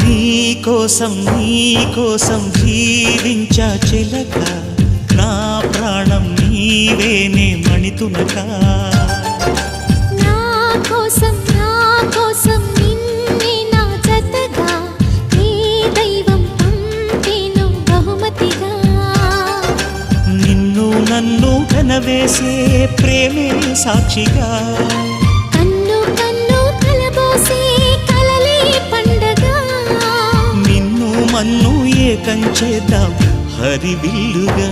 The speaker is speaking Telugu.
నీకోసం జీవించా చిలక, నా ప్రాణం నీవేనే మణితునక. నా కోసం నిన్నే నా జతగా, నీ దైవం పంపేను బహుమతిగా. నిన్ను నన్ను కనవేసే ప్రేమే సాక్షిగా, కన్ను కన్ను కలబోసే కలలే పండగ. నిన్ను మన్ను ఏకం చేద్దాం హరివిల్లుగా.